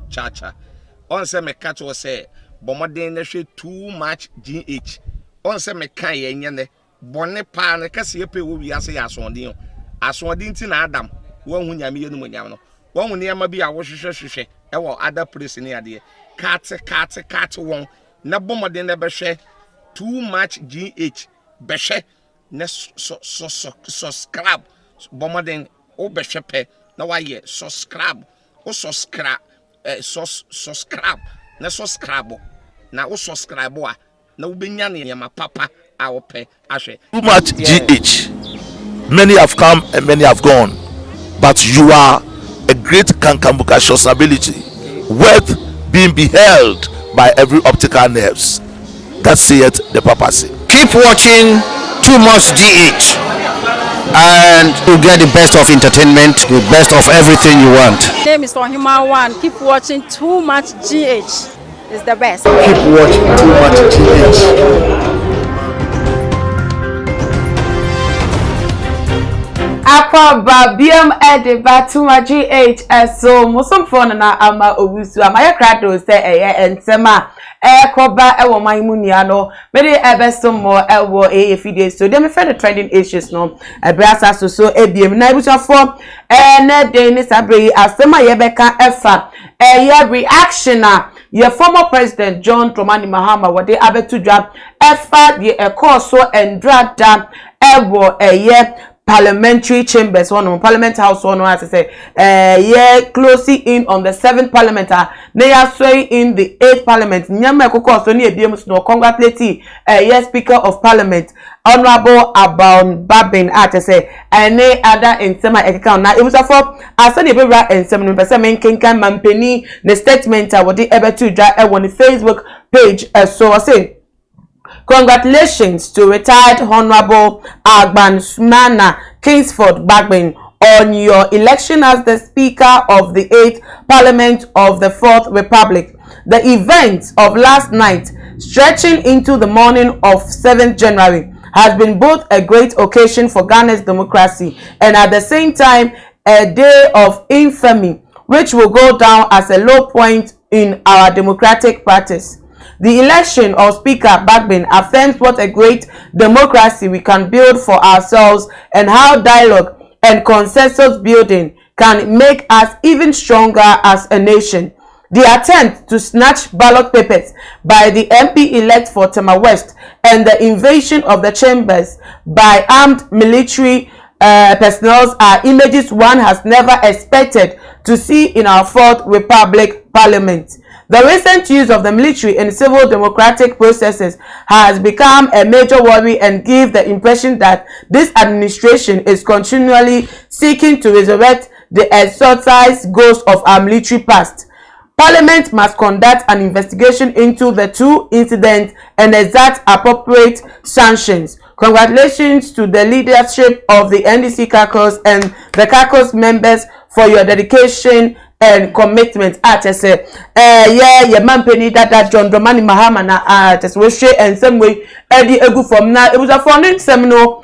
chacha. On say me catch was say, Bomoden too much GH. On say me can ye bonne pan kasi ye pe wo wi ase ya asondin. Asondin ti na Adam. Won hu nyame yenu nyam no. Won hu niam bi a wo hwehwehwehwe e wo other place ni ade. Cat won. Na Bomoden na be hwe too much GH. Be hwe na subscribe. Bomoden o be hwe pe na wa ye subscribe. O subscribe subscribe na subscribe na o subscribe a na wo benya ne yama papa a wo pe ahwe. Too much GH. Many have come and many have gone, but you are a great cancabucacious ability worth being beheld by every optical nerves. That saith the papacy. Keep watching Too Much GH and you get the best of entertainment, the best of everything you want. My name is Mahama One. Keep watching Too Much GH. It's the best. Keep watching Too Much GH. Akwa BM Too Much GH so musum phone na ama obusu amaya krado say ensema koba ewo maimunia no me de ebesom mo ewo efide so dem fe the trending issues no ebrasa so ebiem na ebusafo na de ni sabre asema yebeka efa reaction na your former president John Dramani Mahama what they abetu dwa efa the course so endrada ewo Parliamentary chambers one Parliament House one as I say closing in on the 7th Parliament they are swaying in the 8th Parliament nyama ekoko so ni ebiem no congratulate Speaker of Parliament Honorable Aban Bagbin at say any other in sema ekeka na it was for as the bra and some person men kenkan mampeni the statement what they ever to dra on the Facebook page so I say congratulations to retired Honorable Aban Kingsford Bagbin on your election as the Speaker of the 8th Parliament of the 4th Republic. The events of last night, stretching into the morning of 7th January, has been both a great occasion for Ghana's democracy and at the same time a day of infamy, which will go down as a low point in our democratic practice. The election of Speaker Bagbin affirms what a great democracy we can build for ourselves and how dialogue and consensus building can make us even stronger as a nation. The attempt to snatch ballot papers by the MP-elect for Tema West and the invasion of the chambers by armed military personnel are images one has never expected to see in our 4th Republic Parliament. The recent use of the military in civil democratic processes has become a major worry and gives the impression that this administration is continually seeking to resurrect the exorcised ghosts of our military past. Parliament must conduct an investigation into the two incidents and exact appropriate sanctions. Congratulations to the leadership of the NDC caucus and the caucus members for your dedication and commitment at say mampeni that John Dramani Mahama na we share and some way edi egu from na it was a funding seminar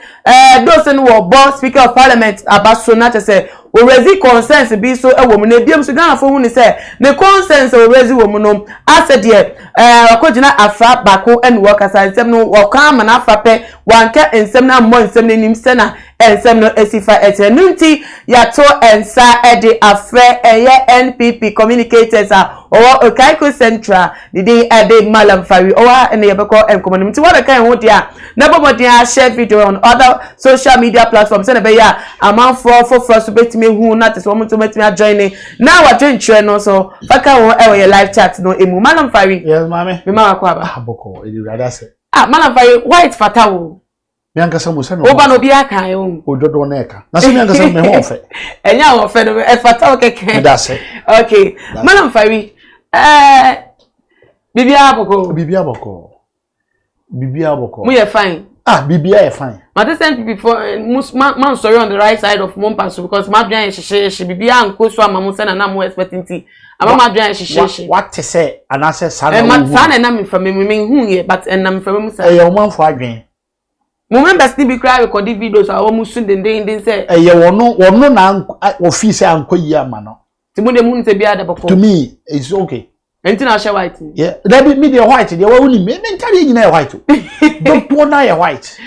those who born Speaker of Parliament abaso na say we raise consensus be so e wo mu na biem so Ghana for hu ni say the consensus we raise wo mu no ase de akogina afa bako en work as nsem no wo kan ma na afa pe wanka nsem na mo nsem na nim se na nsem no esifa etenunti yato ensa edi afre NPP communicators or Okaiko Central the day ade malam fari or and yebeko en community what kind ho dia na bobodi share video on other social media platforms and be ya amount for so betimi hu na te so mo to betimi join na wa join chre no so faka ho e your live chat no emu malam fari yes mama me ma kwa ba aboko e rada se malam fari white fatawo miankasa mo se no oba no bia kan o ododo na eka na se miankasa me ho fe enya ho fe no e fatawo keke da se okay malam fari bibia boko we are fine bibia e fine but this time before man sorry on the right side of Mompaso because my drian she bibia anko so amamu se na na mo expecting ti amama drian she what to say anase sana sana na me from me hu ye but na me from me say e o manfo adwen mo members ni bi cry record videos a wo musu den say e ye wono na office anko yi ama no Timude mun se bia de boko. To me, it's okay. Enti na share white. Yeah, that be me the white. They were only me carry you na white. Don't want na white.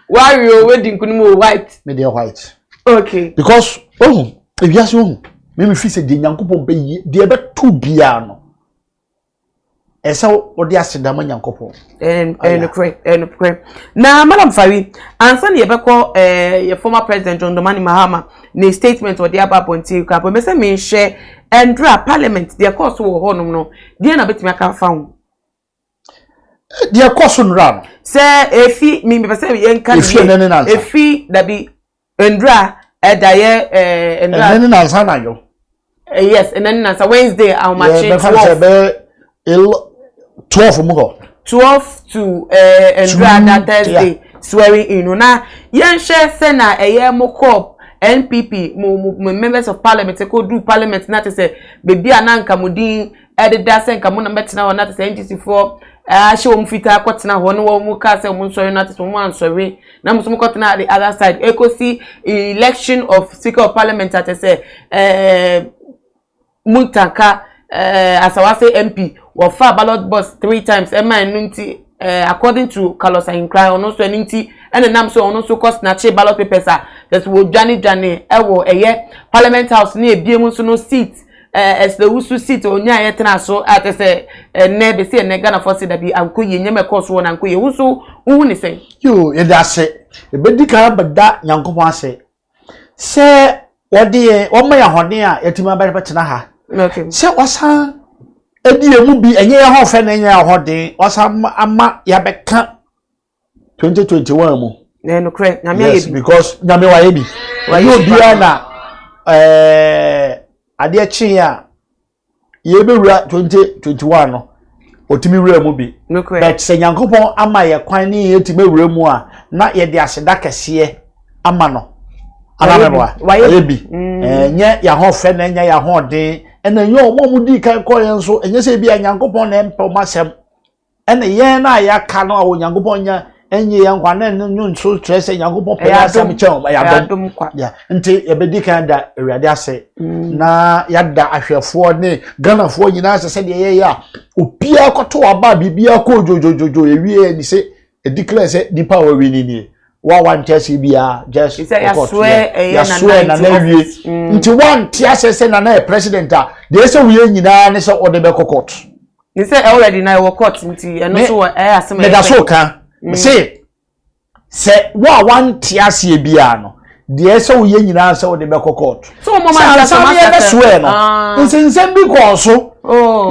Why you wedding kunu white? Me the white. Okay. Because if you ask me feel say the Nyankopon be the be two bia no. Esa o de asedama Nyankopon. And correct. Na Madam Fawi, answer ye beko your former president John Dramani Mahama ne statement or the aba ponti ka po me say me share Endra Parliament the course wo ho no dia na betimi aka fa The course on run. Say efi me say yen kan efi da bi Endra edaye Endra and then answer na yo. Yes, and then answer Wednesday I'll match 12 mo 12 to Endra that Thursday swearing in na yen share say na mokop NPP members of parliament ko do parliament na te say bebi ananka mudin ededa say nka mo na betina wona te say NGC4 ahye wo mfita kwotena ho no wo mu ka say mo nsori na te so mo ansori na mo so mo kwotena at the other side ekosi election of speaker of parliament at say Muntaka asawase MP wo fa ballot box 3 times nunti according to Carlos Ainkra ono so aninti ene nam so ono so cost na che ballot papers that wo dwane ewo parliament house na ebiem so no seat as the usu seat onya yetena so at say ne be se ne Ghana for say da bi ankoye nyeme course wo na ankoye usu hu ni say yo e da se e be dika bada Nyankopon ase se wode o ma ya hone a yatima ba betena ha okay se wasan edi emu bi enye ya ho fe na enye ya hoden wasan ama ya beka 2021 mu no correct nyame yes, yebi because nyame wa yebi yo bia na ade chi ya ye be wura 2021 no otimi wura mu bi no correct but se Nyankopon ama ye kwan ni ye timi wura mu a na ye de aseda kese ama no anamebwa yebi nye ya ho fe na nya ya ho den ena nye omo di kan ko yen so enye se bia Nyankopon na empe masem ena ye na ya ka no a Nyankopon nya enye ya nkwa na nyu nso trese Nyankopon pe ya sam chem ya dom ya nti ebedi kan da awurade ase na ya da ahwefo ne Ghana fo nyina se de ye ya opia koto aba bibia ko jojojojo ewie ni se e declare se nipa wa wi ni wa wan tese bia just ya swear na wie nti wan tiase se na president a de se we nyina ne se ode be court ni se already na we court nti eno so asem me da so kan se wa wan tiase bia no de se we nyina se ode be court so mo ma se be swear no nsensem bi ko so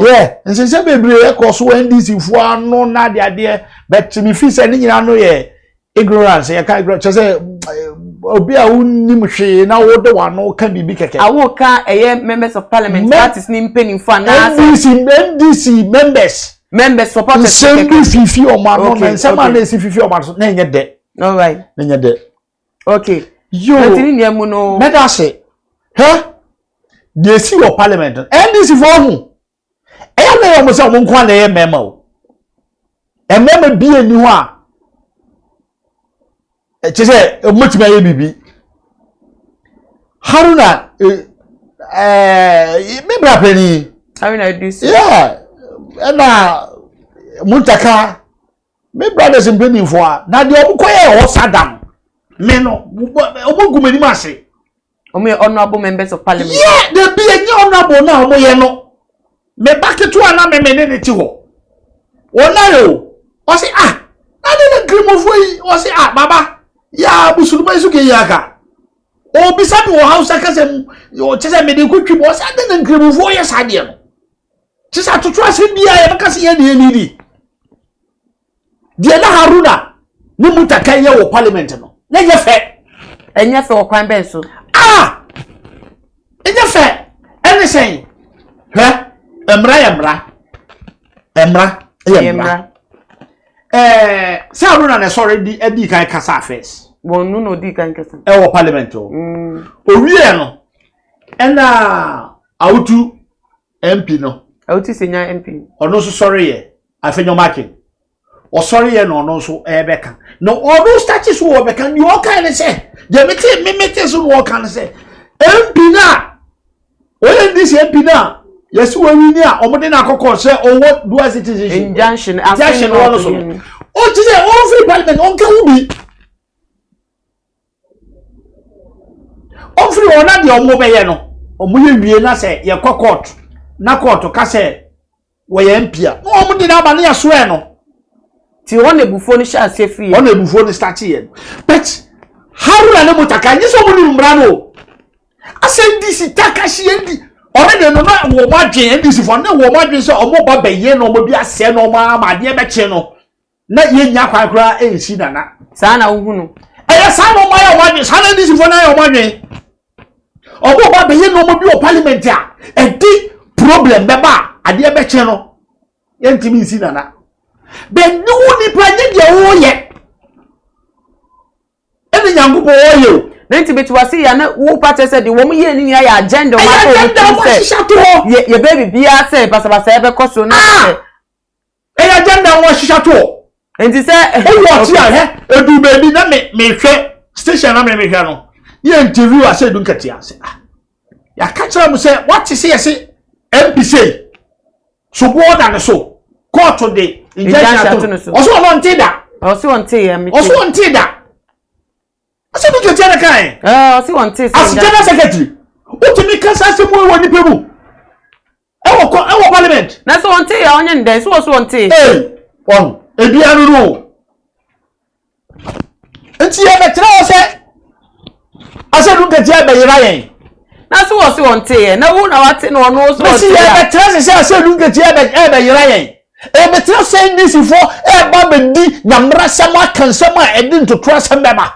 yeah nsensem bebre ko so NDC fu ano na de ade but me fi se ni nyina no ye ignorance ya ka ignorance say obi a unnim hwe na wo de wano ka bibi keke awo ka members of parliament that is ni mpeni for na NDC members supported keke fifi o ma no na nsema na esi fifi o ma so na enye de all right na enye de okay yo ntini ni emu no meda se de si wo parliament NDC for hu na yo mo se mo nko na ye mema o mema bi eni ho a chese much by bibi Haruna me bra plani Haruna this yeah na Muntaka me brothers in Benin for na de obukoye o sadam me no obugumani mase honorable members of parliament yeah they be any honorable na omo ye no me baketu ana me ne ti ho wona yo o say na de grimo foi o say baba ya busuluma isuke yaka obisa bi wo hausa kase o chese me de kutwi bo sa de na nkremufo ye sade no chese atoto ase bia ye kase ye de ni de na Haruna ni Muntaka ye wo parliament no na ye fe enye fe wo kwan ben so enye fe ene sen emra se Haruna na sorry di edi kan kasa first wonu no di kan kasa wo parliament o owie no ena autu MP no autu senya MP ono so sorry ye afenyo marking o sorry ye no ono so ebeka no ono status wo beka ni o kan se je mete so no o kan se MP na Oye this MP na yes we win a omode na akoko say owo dual citizenship injunction one so o ti say all free parliament on kan ubi on free ona de omo be ye no omo ye wie na say ye court na court ka say we ye MP a no omo de na ba na ya so e no ti won ebufo ni sha se free on ebufo ni start here but haruna ne mutaka nyi so mo ni mbra no asen disi takashi endi already no na wo madwen endi si for na wo madwen so omo ba beye no omo bi ase no ma amade be che no na ye nya kwan kra ensi nana sa na wo hunu eya sa no ma ya madwen sa na disi for na ya madwen omo ba beye no omo bi o parliament a edi problem be ba ade be che no ye ntimi nsi nana be ni wo ni pra nye de wo ye eni nyango bo wo ye nti betwasi ya na wo pate se de wo mu ye ni ya agenda ma ko ye baby bia se pasabasa e be koso na agenda wo shisha to nti se wo ti a edu baby na me hwe station na me hwe no ye interview ase edu nkati ase ya catch am say what is here say MPC so board and so court to the injunction also on tida also on tida also on tida ase do kete na kan see one thing as general secretary o ti mi kasa se mo woni pemu e wo parliament na so one thing ya onye nde so one thing on ebi anu no enti e be tra o se ase do kete e be yira yen na so one thing na wo na wate no no so one thing e be tra se ase do kete e be yira yen e be tra se ndi si fo e ba be di na mra sam akansam a e di nto tra sam be ma.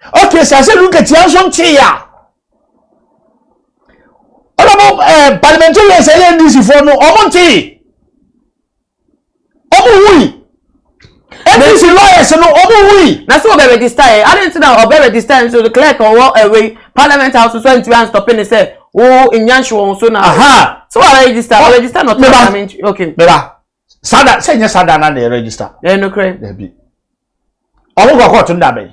Okay, so I said look at your tia. All about parliamentary say this for no omonti. Omo this lawyers no omo wi. Na so be register. I didn't know or be register so the clerk or walk away parliament house so and stopping say oh inyansho so na. Aha. So I register not parliament. Okay. Beba. Sada say nya sada na dey register. No crave. There be. Omo go court nda be.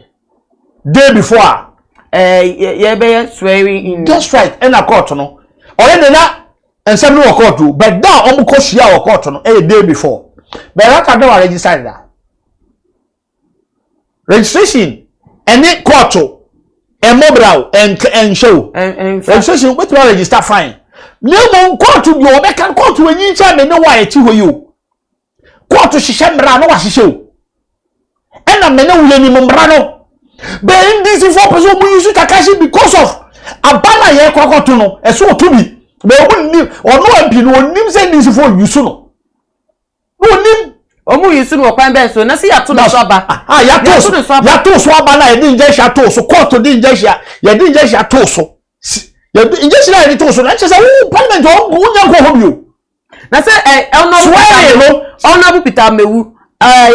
Day before yeah be swearing in that's right and a court no already na and some no court do but down omo ko hia o court no day before but that can do register that registration any court and mobile and show and registration what you register fine no mo court bi o be kan court we yin cha me no wa eti ho you court hihye mra no wa hihye o and am me no we ni mra no. But in this for person we use Takashi because of Abana ye kwakoto no eso otubi but wonni ono ampi no onnim say this for use no wonni omu use no kwan ben so na se yato no so aba yato so aba na ye di nje sha to so court di nje sha ye di nje sha to so ye di nje sha ye to so na chese wo parliament o nya ko hobio na se honorable Peter Mewu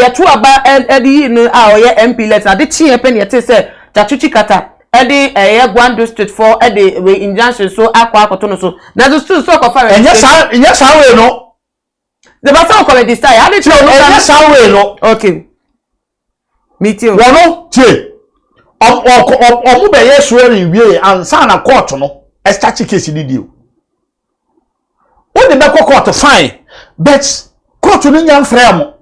yetu aba edi no a oye MP letter de chi epe ne yete se jachuchi kata edi Gwandu State for edi we injunction so akwa akoto no so na do still so ko fa enye sa we no the basa ko register ya de enye sa we no okay meeting wono tie omu be ye swearing wie ansa na court no start case ni dio o de be court fine but court no nyam frame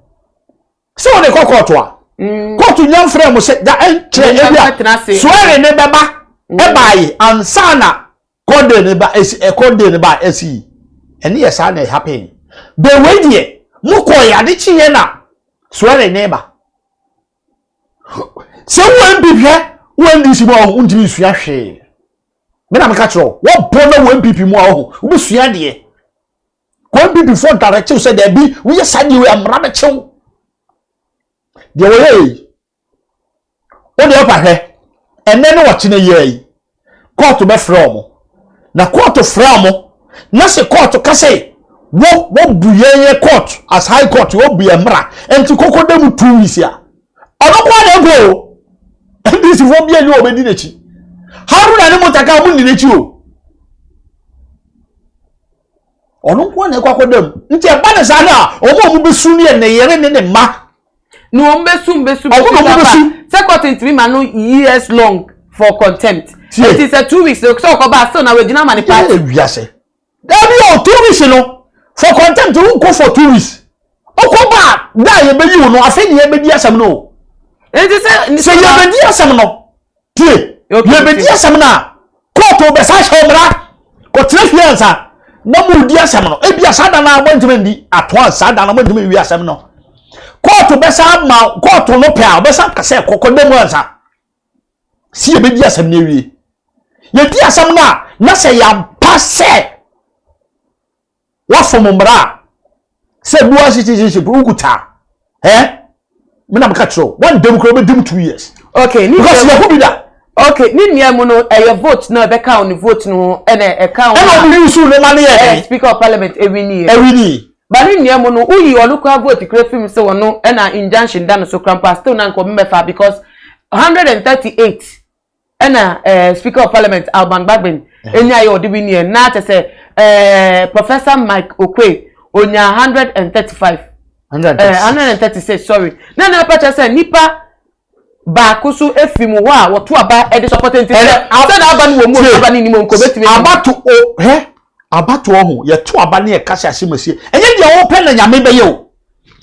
so on the court court nyam frame say da entre area swearing ne beba e bai ansa na code ne ba esi ene yes na happen be we die mu ko ya de chiye na swearing ne ba se wo mbihwe wo ndisi mo undimi sua hwe me na me ka chiro wo bona wo mpp mu aho wo sua de ko mpp for directive say there be we sadi we amra be chew de wo ye o de opa hwe enne ne wo chine ye court be from na court from na se court ka say wo buye court as high court wo buye mra enti kokodem 2 weeks ya ono kwa na go this for bia ni obedi nechi haruna ni mutaka mu ni nechi o ono kwa na kwakodem nti e ba na sa na omo mu besu ni ne yere ne ma no besu second to be man years long for contempt It is a 2 weeks. So ko ba so na we gina mani party. Wiase. There be 2 weeks no. For contempt to go for 2 weeks. Okoba da ye be yi no afi ne ye be di asem no. It is say ye be di asem no. Tie. Ye be di asem na. Court be sa shomra. Ko trefiansa. Na mu di asem no. E bia sada na abantime ndi ato sada na abantime wi asem no. Court be sa ma court no pe be sa kase kokodem ansa. Si ye be di asem na wi. Ye di asem na se ya passe. What from Umbra? Said dual citizenship, Uguta. Me na mkatro. One democrat dim 2 years. Okay, because you who be that? Okay, ni mono vote no be count vote no account. And I use no money Speaker of Parliament every year. But ni mono uyi oluka vote kre film say wono na injunction dan so krampa still na nko mefa because 138 Speaker of Parliament Aban Bagbin enya yo de win na te say Professor Mike Okwe onya 135 136 sorry na pacha say nipa ba kusu efimu wa woto aba e de supporting say na aba ni wo mu aba ni mo nko betimi abatu abatu ho ye to aba ne e kase asemasie enye de wo pe na nyame be ye o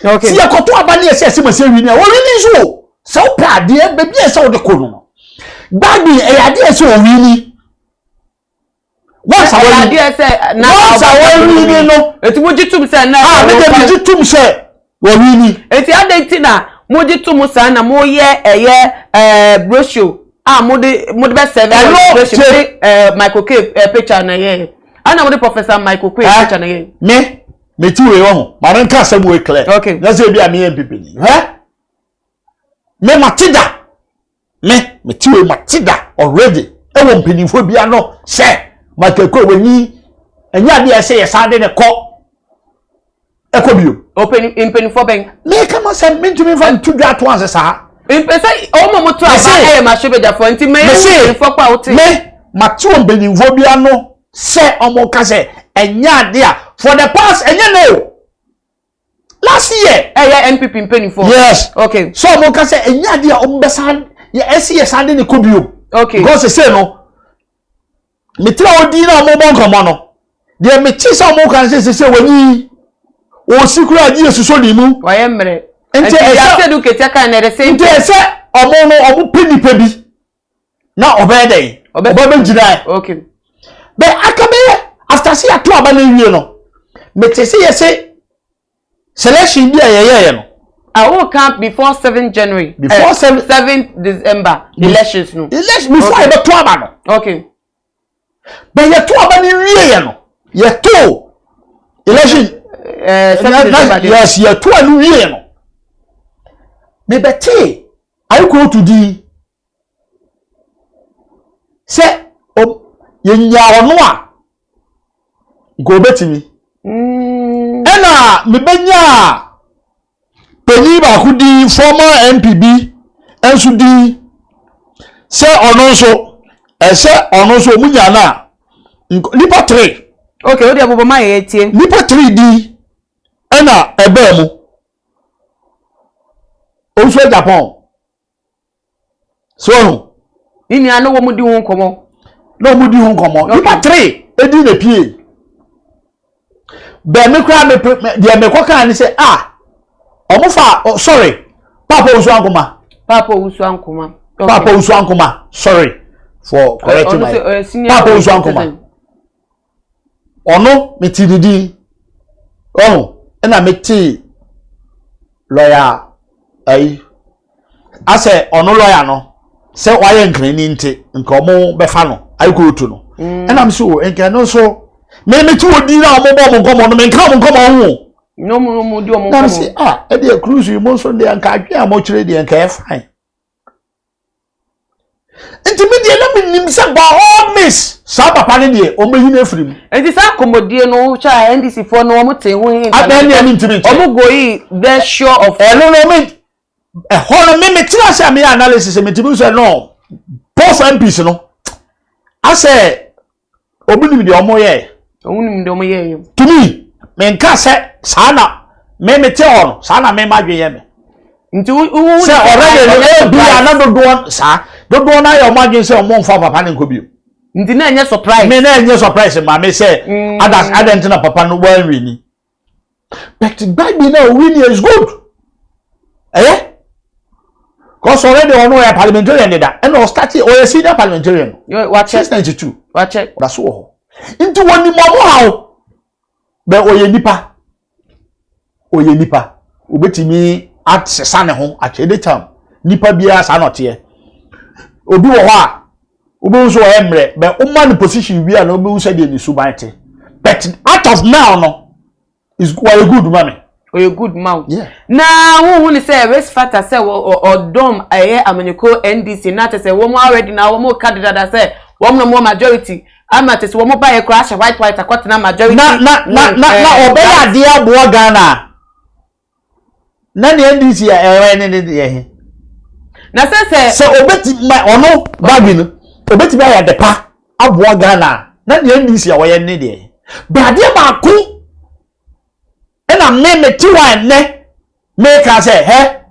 okay si ye koto aba ne e se asemasie wi ne wo wi ni so se wo pa de be bi e se wo de ko no Bagbin e ya de se wo wi ni once I say no eti mo jitum say na me dey jitum say wo wi ni eti adenti na mo jitum say na mo ye brochure mo de be serve brochure Michael K picture na ye ana mo de Professor Michael K picture na ye me ti we ho ma ren ka sam we clear okay na say bia me MPP ni me matida me ti we matida already e wo mpinifo bia no say Makeko weni enya dia say yesade ne ko ekobio open in pen for bank me kama say me ntumi fa ntudwa ato anse sa impesa o mo to aba ma shobeja for nti me for kwa oti me matu mbenimfo bia no say omo ka say enya dia for the past enya no last year NPP mpenifo yes okay so omo ka say enya dia ombesa ye yesade ne kobio okay because say no me tira odi na mo bon komo no de me ti sa mo kan se wani o sikura ji esuso ni mu wa ye mre enti e se do ketia kan na the same enti e se omo no omo penipa bi na obede obo njira okay be akabe after see ato aba na wie no me te se yese selection bi ayeye no I will come before 7 January before 7 December elections no election before I be to aba no okay but ye to aba ni wie no ye to election 7 December yes ye to anu wie no me beti I go to di se ye nya ono a go betimi ena me benya peni ba ku di former MPB ensu di se ono so se ono so munya na nipa 3 okay o de abobo ma ye tie nipa 3 di ena ebe mu o so Japan so ni anu wo mu di ho nkomo no mu di ho nkomo nipa 3 edi na pie be me kra me de me koka ni say omo fa sorry papa usu ankoma papa usu ankoma sorry for correcting my papa usu ankoma ono metididi na meti lawyer ai ase ono lawyer no se waye nkrani nti nka omo befa no ai ko otu no na me so enka no so me meti odi na omo bo mo nkomo no me nka mo nkomo ho no mo di omo nkomo say e dey cruise you mo so dey anka adwe a mo kire dey anka e fine intermediate na minim se ba all miss sa papa ne dey o mehi na free mu enti sa komodie no cha NDC for no mo ten ho hin abani ani intermediate o mo go yi the sure of no me hono me tira se me analysis me tibu so no both MPs no I say obunim de omo ye omunim de omo ye to me me nka se sa na me te on sa na me madwe ye me nti se already no be another one sa Don't go na your margin say omon fa papa ne nkobio. Ndi na enye surprise. Me na enye surprise ma me say others adent na papa no wan win. But Bagbin now win is good. Eh? Cause already on a parliamentarian leader and or started or a senior parliamentarian. You watch it 92. Watch it. That's all. Into one more how. But oye nipa. Oye nipa. Ubetimi at sesane ho at any time. Nipa biya sa not here. Obi wo ha. Obi so emre. But the position we are no be said in subite. But out of now no is quite a good mommy. Or a good mouth. Yeah. Now who say race factor say or dom aye ameniko NDC not say one already now one more candidate that say one more majority. I'm at this one more buy a crash white a cotton majority. Na obey adia bo Ghana. Na the NDC eh Na say obeti my ono Bagbin obeti buy a depa abo Ghana. Na the NDC awoye ne de. But adia ba ku and I me two and ne make us say, hey,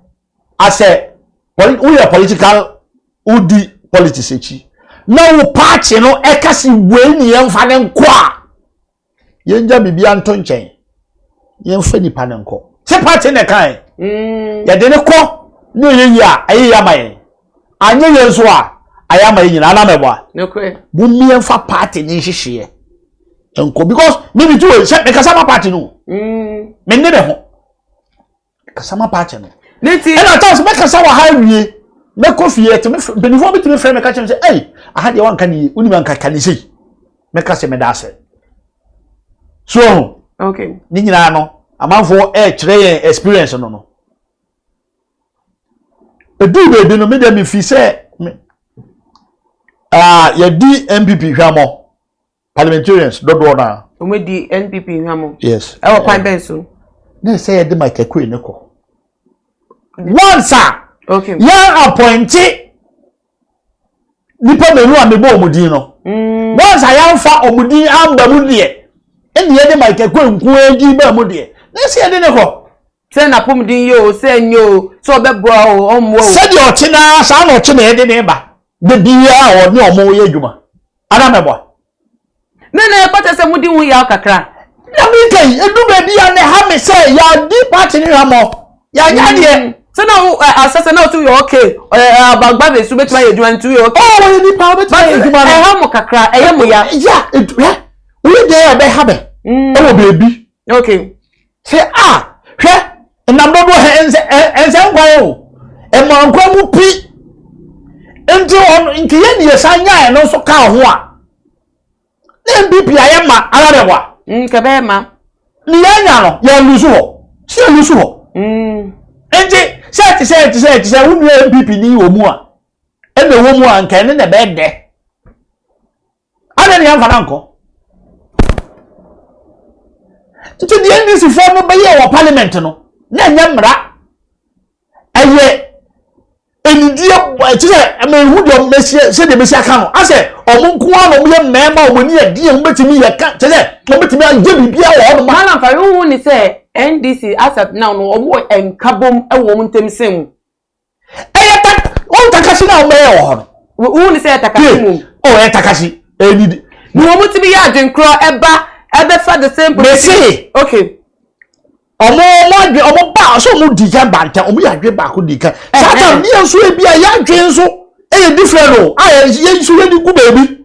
I say, we are political, udi politics. No party, no, ekasi weni yen fanen kwa. Yenja bibi Anton Chen. Yen feni panen ko. Se party ne kai. Ya dene ko, no ye ya, aye ya maye. Anye yen so a, ayama yin ana mebwa. no kwe. Bumi yen fa party ni hihye. Enko because maybe two se me kasa party no. Me ne be ho. Kasama party no. Niti. And I thought make kasa wa ha wie. Me kofie to me benifo bitimi frame me ka chem say, "Hey, I had the one kan yi, uni man kan sei." Me ka se me da se. So, Okay. ni nyina no, amanfo kire experience no no. Edu be no me dem fi say ya di MPP hwamo. Parliamentarians dodo na. Omo di NPP hwamo. Yes. E wo kwan ben so. Na say ya di Michael Kwe ne ko. Once Okay. ya appointed nipa menu amebo omudin no. Once ya mfa omudin amba mu de. Eni ye de Michael Kwe nku edi ba mu de. Na say ya de ne ko. Say na pom din yo, say nyo, so be bro o omwo. Say the ochina sa na ochina ye de ne ba. De biya o ni omo ye adwuma. Ana mebo. Na pata se mudi hu ya kakra. Na mi kai edu be bia ne ha me say ya di party ni hamo. Ya nya de. So now assess now to you okay. Bagbin so betima ye dwan to you okay. Oh, we ni pa betima ye dwan. E ha mo kakra, e ye mo ya. Yeah, we dey be ha be. E wo baby. Okay. Say hwe na mbobo ense ngwan o. E mo nkwa mu pi. Enti on nkiye ni yesanya no so ka ho a. Na MPP ayema ararewa. Kebe ma. Ni anya no ya lusu ho. Si lusu ho. Enti say unu MPP ni omu a. E na omu a nka ne na be de. Ana ni amfa nanko. Nti the NDC for no be ye wo parliament no. Na nya mra. Aye enidie say me hu de mesie se de mesie aka no. Ase omunku ano me mmema omoni adi e betimi ye ka say betimi anje bibia wo no Malam fa hu ni say NDC asset now no omo enkabom e wo ntem sem. On takashi na me wo no. Hu ni say takashi mu. Oh, takashi. Enidi. Ni wo mutimi ya adwenkro ebe fa the same position. Okay. Omo ba so mu di kan banta omo ya dwe ba ko di kan. Satan ni enso e bia ya dwe enso e different o. Ye so we di ku baby.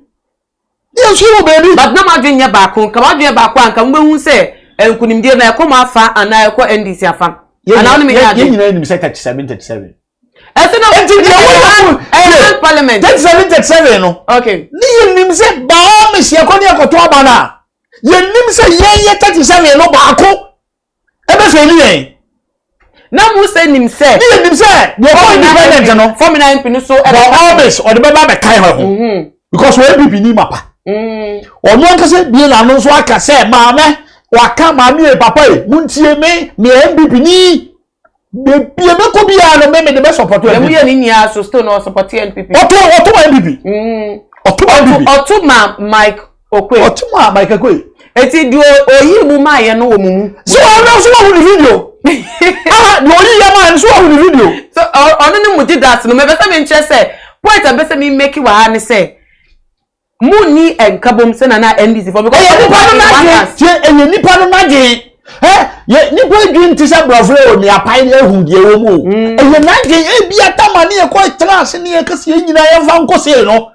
Ye so wo baby. But na ma dwen ya ba ko, ka ma dwen ba ko anka mbe hu say enkunimdie na ekoma afa ana ekọ NDC afa. Ana oni me ya dwen. Ye nyina ni 37. Ese na enti parliament 37 no. Okay. Ni nim se ba o me sie ko ni ekoto aba na. Ye nim se ye 37 no ba ko. Ebe fe ni yen. Na mu se nim se. Ni nim se. Ye ko independent no. Formula MP no so ebe always or the baba be kai ho. Because we MPP ni mapa. Onu anka se bi na no so aka se maame waka maame e papa e muntie me MPP ni be ko bia no me de support you. Emu ye ni nia so still no support NPP. Oto MPP. Oto ma Mike Okwe. Oto ma Mike Okwe. Eti di oyi mu ma ye no wo mumu. So I know video. No oyi ya ma so wo video. So onu ni mu di that no me be say me nche say point abese me make wa ha ne say Muni and Kabum Sena NDC for because nipa no nage ye nipa dwin ti se brofre o ni apan ehun die wo mu ye nage e bia tamane e ko trans ne e kase nyina ye fa nkose no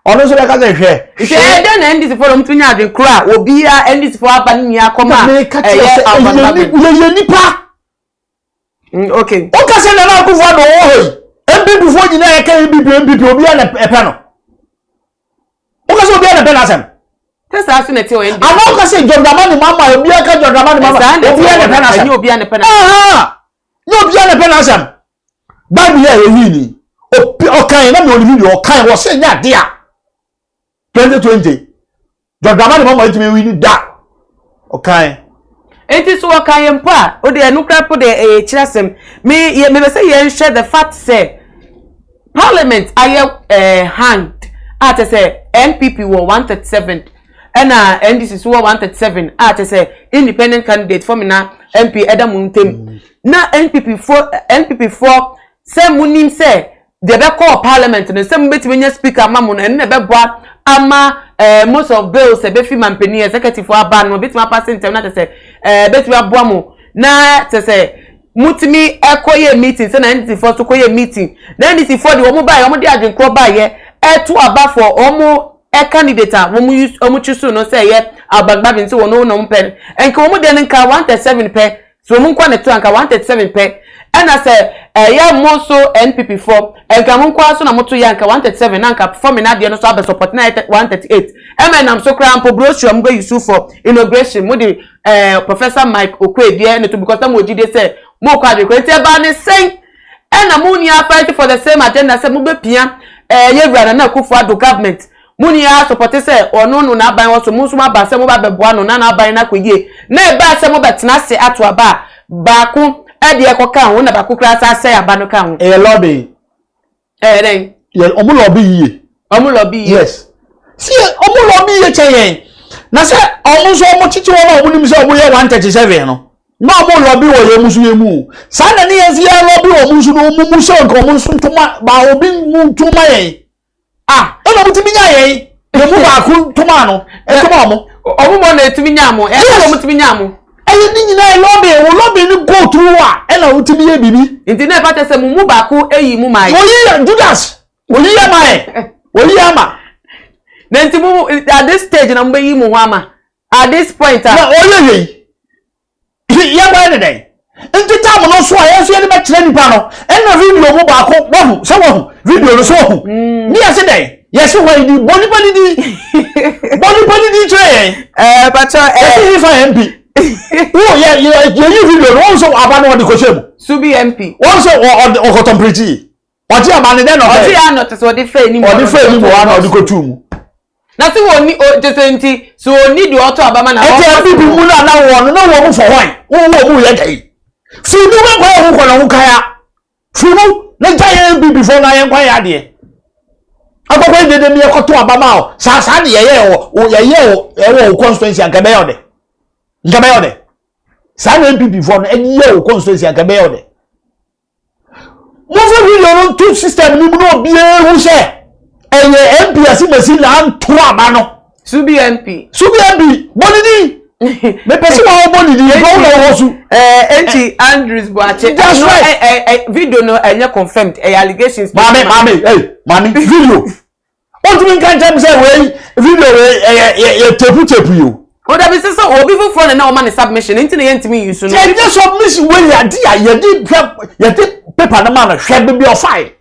ono so be ka se hwe e den NDC for mtunya adwen kura obi a NDC for aban ni akoma ye nipa okay o ka se na na ku fo do wo hoyi MPP fo nyina e ka MPP obi a na epe no o ka se obi a na pe na asem tesa asu na ti o NDC ama o ka se Jordamani mama obi a ka Jordamani mama obi a na pe na asem obi a na pe na ni obi a na pe na asem Bible ya ewi ni o kan na me oni video o kan wo se nya de a 2020 Jordamani mama itime wi ni da o kan enti so kan yempo a o de enukra po de kirasem me be say ye share the fact say parliament aye hanged at say NPP were 137 and NDC were 137 at say independent candidate for me na MP Edamuntem na NPP for say munim say they be call parliament and say mbetimi nya speaker mamu na ne be boa ama most of bills be fi mampeni executive for Aban no betimi pass intem na say betimi aboa mu na say mutimi ekoye meeting say na NDC for to koye meeting na NDC for the omo buy omo de adwen kro buy ye to aba for omo candidate omo use omo choose no say ye Bagbin so no pen enka omo de nka 137 pe so omo kwa ne to anka 137 pe and I say ya mo so NPP for enka mo kwa so na moto ya anka 137 na anka perform na de no so aba support na 138 am so kra ampo brochure am go use for inauguration mo de Professor Mike Okwedie ne to because am odide say mo kwa de kwete ba ne sen and am uni fight for the same agenda say mo be pia ye wura na Akufo Addo government muni ya support say ono no na aban wo so mo so ba say mo ba beboa no na aban na koye na e ba say mo betena se ato aba ba ku ade e koka ho na ba ku kra sa say aba no ka ho lobby den ye omo lobby yiye yes see omo lobby ye cheyen na say omo so omo chichi wo na omo nim say omo ye 137 no na omo lobby wo ye musu ye mu sa na ne ye ya lobby wo musu no omo musu nko omo nso ntoma ba obi ntoma ye ona mutimi nya ye ne mu ba ku ntoma no ntoma omo mo na etimi nya mo omo mutimi nya mo ni nyina lobby ni go through a na mutimi ye bibi nti na pata se mu ba ku eyi mu mai oyi Judas oyi ya mai oyi ya ma na nti mu at this stage na mbe yi mu ama at this point na oyi ya ba ne dai nti ta mo no so a yeso ye ne be kire nipa no na video mu ba ko wahu se wahu video no so wahu ni ase dai yes when di boni di tre pacha if I MP oh yeah you video no so Aban no de ko shemu Subi MP also o ko temperate o ti Aban de no o ti ya not so de fe ni mo na o de ko tu mu na si woni o jesenti so oni di auto Abama na o ti mu na wo mu for why wo mu ye dai fi mu ba ko na kaya fi mu na jaya MP before na ye kwa ya de akoko de mi ekoto Abama o sa de ye o constituency ankabe yo de sa na MPP for no ye o constituency ankabe yo de mo fo video no two system ni mu no bie hu se eye MP asimasi na anto aba no Subi MP boni di me pesi wa boni di go na wo su enti Andrews Boache that's right video no enye confirmed allegations mami video o tumi kan tem say we video ye tepu yo o da bi so obi fu phone na o ma ne submission enti na yentimi use no ye dey submission we ya di paper na ma na hwe bi ofai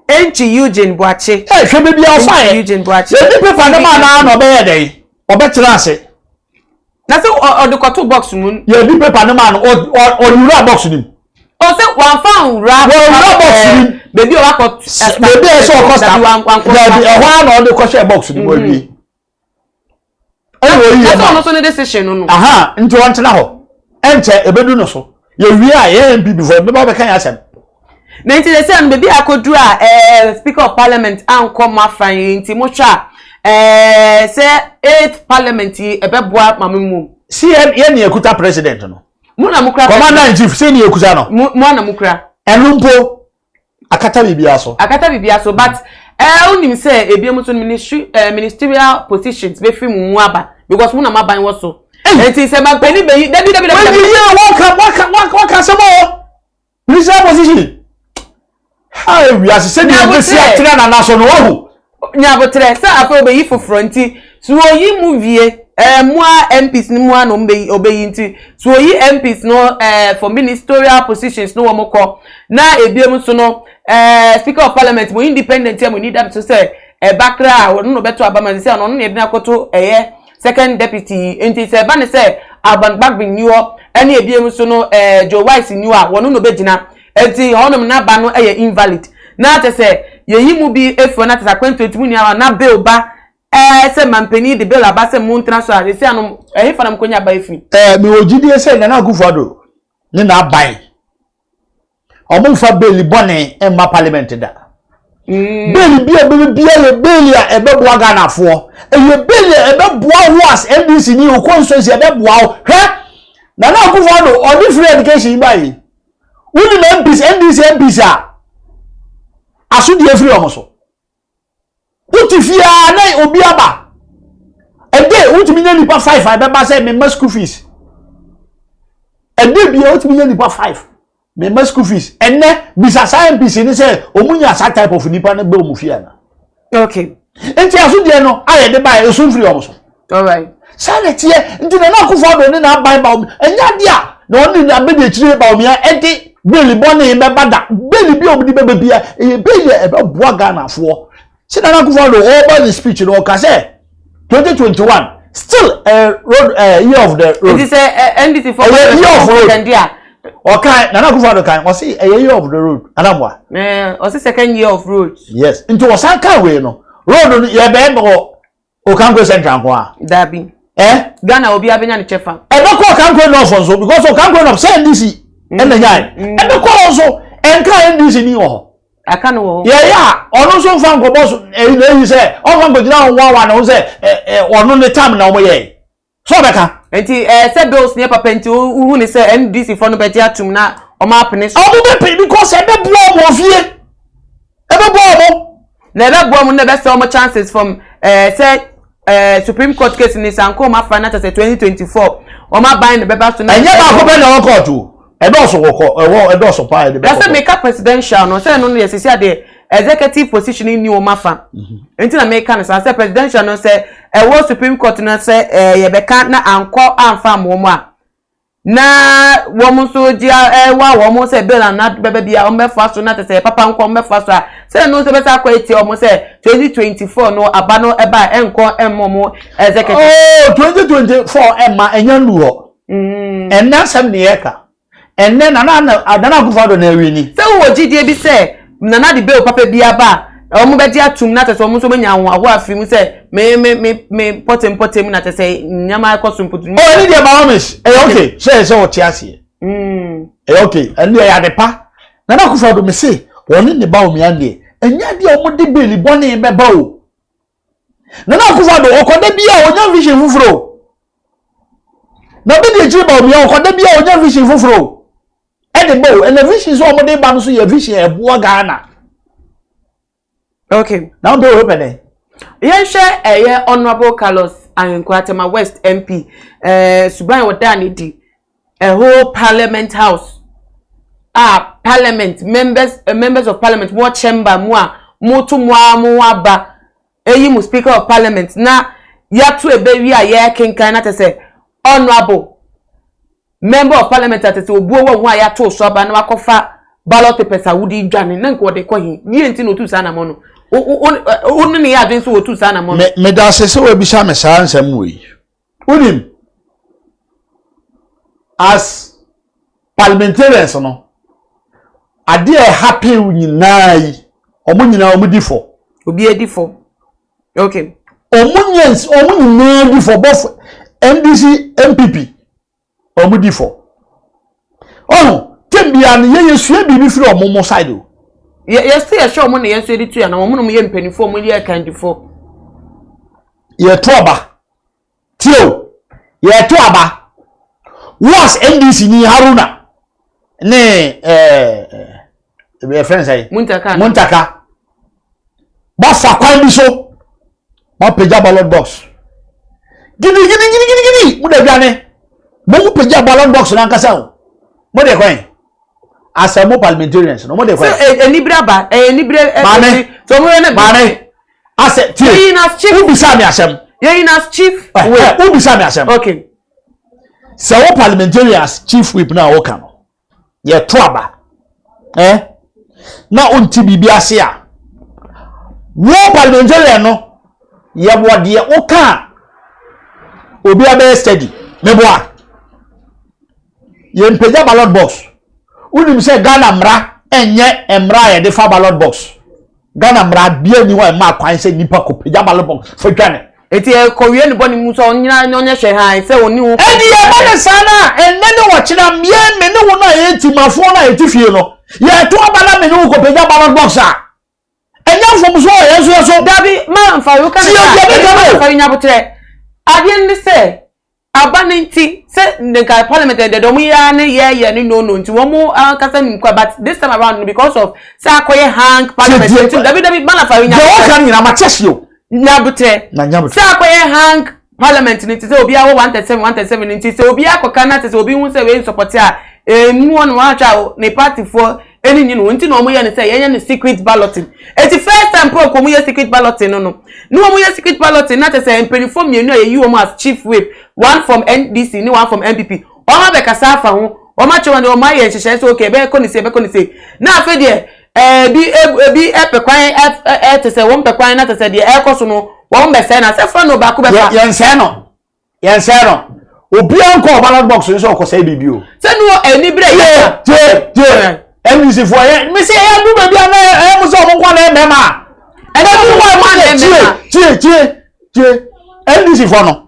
enti Eugene Boache hwe bi ofai Eugene Boache ye di paper na ma na be ye dey obetira ase na so o de koto box mu ye di paper na ma no o yura box ni o se wan fan wrap box ni baby o wakọ baby e so cost baby e wa na o de ko share box ni mo wi that's no so ne decision no nti won tena ho enche ebedu no so ye wi a ye MP before be ba be kan asem na nti dey say baby akodu a speaker of parliament ankom afan nti mo twa say 8th parliament ebeboa mamemu si ye ne ekuta president no mo na mukra commander in chief say ne ekuta no mo na mukra enumpo akata bibia so but unim say ebiem so ministerial positions be free mu aba because mu na maban wo so enti say ma pani be dabi waka some ministerial position how we are say the see atra na naso no wo nya botre say afa obeyi foforo nti so oyi mu vie mua MPs ni mua no obeyi nti so oyi MPs no for ministerial positions no wo mko na ebiem so no Speaker of Parliament mo independent mo need that to say bakra no beto Aban say no na edina koto second deputy enti say ban say Aban Bagbin ni ho ene ebiem so no Joe Wise ni a wono no begina enti honom na ba no invalid na te say yeyi mu bi efo na te sa kwento mu ni na bill ba say mampeni the bill aba say mu ntra so a say anom fa na mkonya ba efi me ogidie say na Akufo-Addo ni na aban omunfa beli bone emma parliament da beli bia beli a ebeboa ganafo eye beli ebeboa was NDC ni o constituency ebeboa hwe na Akufo-Addo odi free education bai woni na NDC a asudi free omoso utifia na obi aba ede utimi nya nipa 5 abeba say me school fees ede bia utimi nya nipa 5 me school fees enne bisa science ni say omunya sa type of nipa na gbe omufia na okay enti asudi no aye de ba esun free omoso all right sanity enti na Akufo-Addo ni na ban ba enya dia na oni na be de chire ba omia enti beli bone be bada beli bi obdi be bia e beli e be boa Ghana-fo si na Akufo-Addo over the speech no ka say 2021 still year of the road it is NDC for year of road okay na Akufo-Addo kan o say year of the road anamwa o say second year of road yes into o san ka we no road no ye be go o kan go central ko a dabi Ghana obi abenya ne chefa e be ko kan go no for so because o kan go no say NDC ena nyai e be ko so enka NDC ni wo aka no wo ya onu so fan ko boss e say o fan go jira wa na o say onu ne time na o ye so be ka enti say bills ne papa enti hu ni say NDC for no be dia tum na o ma pene so o be pay because e be blow mo fie e be blow mo na be blow mo na be say o chances from say Supreme Court case ni sanko ma final say 2024 o ma buy the paper so na enye ba ko be na court o e do so ko e do so pa e be that's make presidential no say no no yes the executive position ni o ma fa enti na make can say presidential no say wo Supreme Court na say ye be kan na anko amfa mo mo a na wo mo so dia wo mo say bill na bebe bia o mefa so na te say papa nko mefa so a say no say be say kweti o mo say 2024 no abano eba enko emmo executive 2024 emma enyandu ho enna sam ne yeka enne na Akufo-Addo na ewini say wo gidie bi say na the bill papa bia ba o mo be dia tum na te so mo so menya wo afi mu say me potem na te say nyama kosumputu oh ni dia ba miss okay say o tiase okay enne ya de pa na Akufo-Addo me say woni ne ba o mi ande enya dia o mo de bill boni be ba o na Akufo-Addo okoda bia onya vision fufuro na be de jiri ba o mi okoda bia onya vision fufuro ede bo and the vision so mo de ba no so ye vision e bo Ghana okay now be open eh yen share honorable Carlos Ankwatema West MP suban woda ne di a whole parliament house parliament members of parliament mo chamber mo a mo to mo aba eyi mu speaker of parliament na ya to ebewi a ye kenkan na te say honorable member of parliament at say obuo wo a ya to so aba na wakofa ballot papers a wudi dwane na nko de kwahi ni enti no tu sa na mo no o ni ya dwen so o tu sa na mo no me da se we bi sha me sa ansam we unim as parliamentarians no ade e happy nyinai omo nyina omo difo obi edifo okay omo nyina difo both NDC MPP omo difo tembia ne ye sua bibi firi omo side o yes say sure omo ne ye so editu ya na omo no ye mpanifo omo ye kandifo ye to aba tio ye to aba was NDC ni Haruna ne your friends say Muntaka but for kwan bi so mo peja ballot box gidi mo de biane mo peja ballot box na nkasa o mo de kwan as a parliamentarians no mo de kwan enibra ba enibra so mo na mane as a chief who bisa me asem as chief who bisa me asem okay so what parliamentarians chief whip na wo kan ye to aba na onti bibia se a wo parliamentarian no ye bode wo kan obi abe steady me boa ye mpeja ballot box unim se Ghana mra enye emra ye de fa ballot box Ghana mra bia ni wa ma kwan se nipa ko peja ballot box fo dwane eti kowie ni boni mu so nyina onye hwe han se oni wo edi ye bale sana enne no wo kira mie me ne wo na ye timafo na ye tifie no ye to abala me ne wo ko peja ballot box a enya fo so ye so dabi man fa yo kan fa nya botre ade ndi se Aban nti se the parliament de do mu ya ne ye ni no nti wo mu kasa ni kwa but this time around because of say akoye hang parliament dabi man fa yo nya wo kan ni na matesio nyabutre say akoye hang parliament nti se obi awo 137 nti se obi akoka na se obi hu se we support a emu on wa cha ne party for any nyi nti no mu ye ne se ye ne secret balloting eti first time pro ko mu ye secret balloting no mu ye secret balloting na te se mpenifo mienu ye you as chief whip one from NDC ni one from MPP o ma be kasa afa ho o ma chewa o ma ye hyehyɛ so okay be ko ni se na afa de bi epekwan te se won pekwan na te se de ekoso no won be se na se fa no ba ko be fa yen se no obi anko ballot box so ko say bibio se no eni bre ye NDC for ye me say ya du baby na mo so mo kwa na mema ene du wa ma na mema tie NDC for no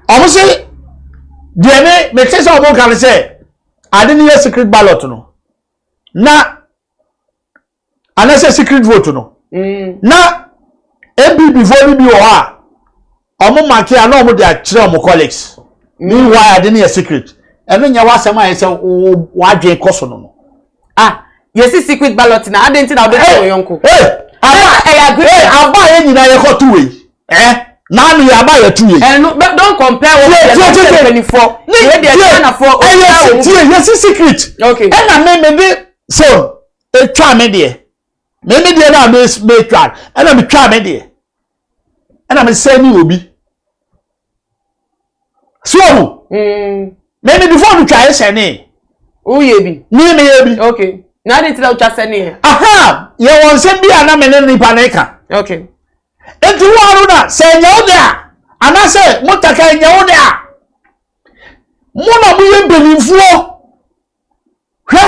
omo say de me say so mo kan say ade ni secret ballot no na anase secret vote no na MPP before bi o ha omo make na omo de a kire omo colleagues meanwhile ade ni secret eno nya wasema ye say wa dwe koso no yes secret ballot na ade nti na ode to yonko aba ye nyina ye ko tuwe na no ya aba ye tuwe no don't compare what the 24 we dey na for yes secret okay na me be so e twa me de na me twa na me twa me de na me say ni obi so me before me twa ye say ni o ye bi ni me ye bi okay na dey tell you say ni aha ye won say bi ana me ne nipa na ka okay enti wo aruna say nya wo da ana say mutaka nya wo da mo na mo ye mbenimfuo hwe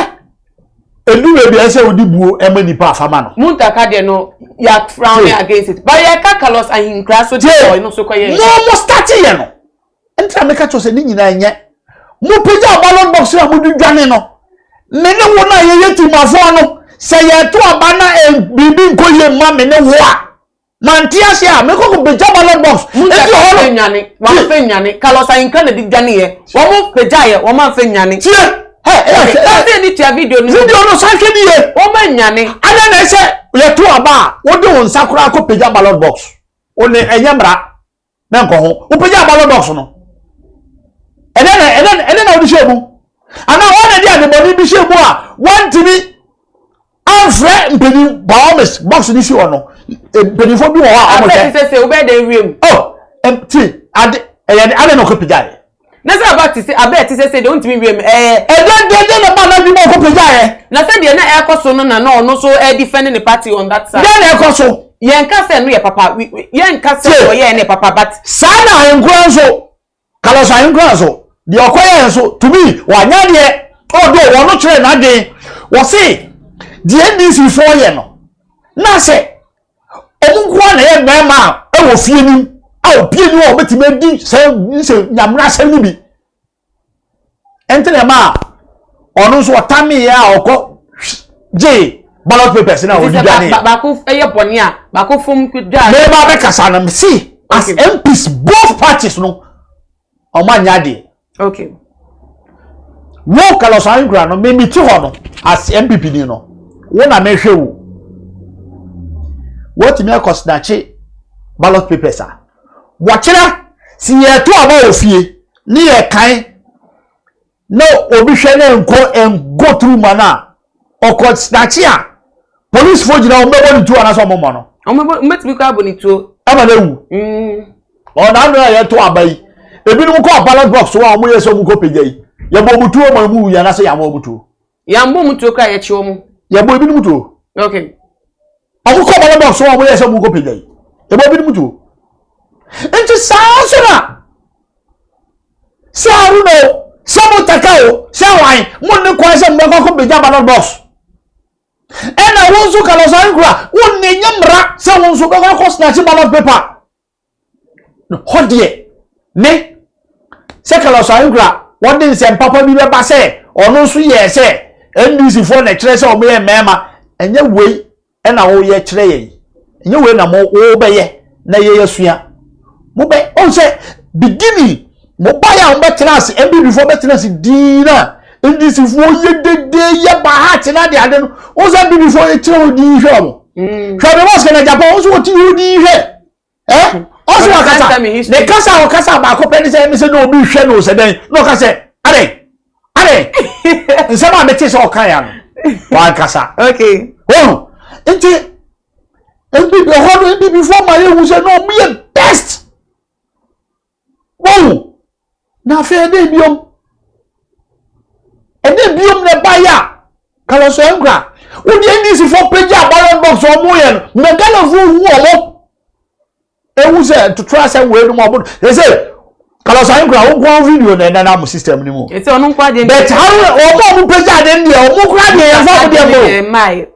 edu we bi say odi buo e ma nipa afama no mutaka de no ya frowning against it but ya ka Carlos ahinkra so dey no so koye no mo start ye no enti ameka cho say ni nyina nye mo peja ballot box na mo dudwane no me ne wo na ye yetimafo no say ye to abana bibi nkoye ma me ne wo a mantia se a me ko peja ballot box enti ho no nyane wa fe nyane Carlos ahinkra na dudwane ye wo mo peja ye wo ma fe nyane tie say ni tia video no sanke bi ye wo ma nyane ana na se ye to aba wo de won sakura ko peja ballot box o ne enyamra me nko ho wo peja ballot box no ene na odi shebu ana wona dia de body bi shebu a want bi afre mpeni baomes box ni si wono mpeni fo bi wo ha amo say we dey wiem empty ade no ko peja na say about say abet say they want me wiem de na ba na bi mo ko peja na say de na ekoso no na no so defending the party on that side de na ekoso yen ka say no ye papa yen ka say o ye ne papa but sana enkran so kala sa enkran so de okoye so to me wanya de odo wo no kire na de wo say the NDC for ye no na say omunkwa na ye mema e wo fie ni a opie ni wo betime di say nyamra say ni bi entene ma onu so otami ya okọ je ballot papers na odi dane ba ko eye boni a ba ko fom ku dwa me ba be kasa na me see as MPs both parties no o ma nya de okay wo Carlos Ahinkra no me ti ho no as MPP ni no wona mehwe wo what me akos na che ballot papers a wachira si ye to aba ofie ni ye kan no obi hwe na go through mana okos na che a police for jina o mebo ni tu ana so momo no o metimi kwa aboni tu aba na wu o na no ye to aba yi ebi no ko ballot box wo mo ye so mu ko pejai ye bo mutu o mu ya na so ya mo mutu ya mbo mutu ka ye chi o mu ye bo ebi no mutu okay ako ko ballot box wo mo ye so mu ko pejai ye bo ebi no mutu enti saasura saruno samu takao sawai mo ne kwa se mo ko peja ballot box ena wonso kalosan kura wonne nyamra se wonso be ko snatch ballot paper no hodie ne se kalosan kura wonde se papa bi be ba se ono so ye se NDC for na kire se o me mema enye wei ena wo ye kire ye enye wei na mo wo be ye na ye yesua mo be on se beginning mo ba ya on be tenase ebi before be tenase dina NDC for ye dede ye ba ha tena de ade no on se bi before ye kire o di hwe mo hwe be mo se na Japan on so o ti o di hwe also wakasa ne kasa wakasa ba ko pedi se mi se no obi hwe no se den no kasa are nsema meti so kan ya no wa kasa okay oh enti ebi be ho ebi before my hu se no me best oh na fe de biom ne baya kala so engra wo di ndisi for page ballot box o mo ye no me gala fu hu o ewu se to try say we no mo they say kala so engra wo go video na mo system ni mo e se onu nkwa de but how o mo page ade ndi o mo kura de yan fa de mo mai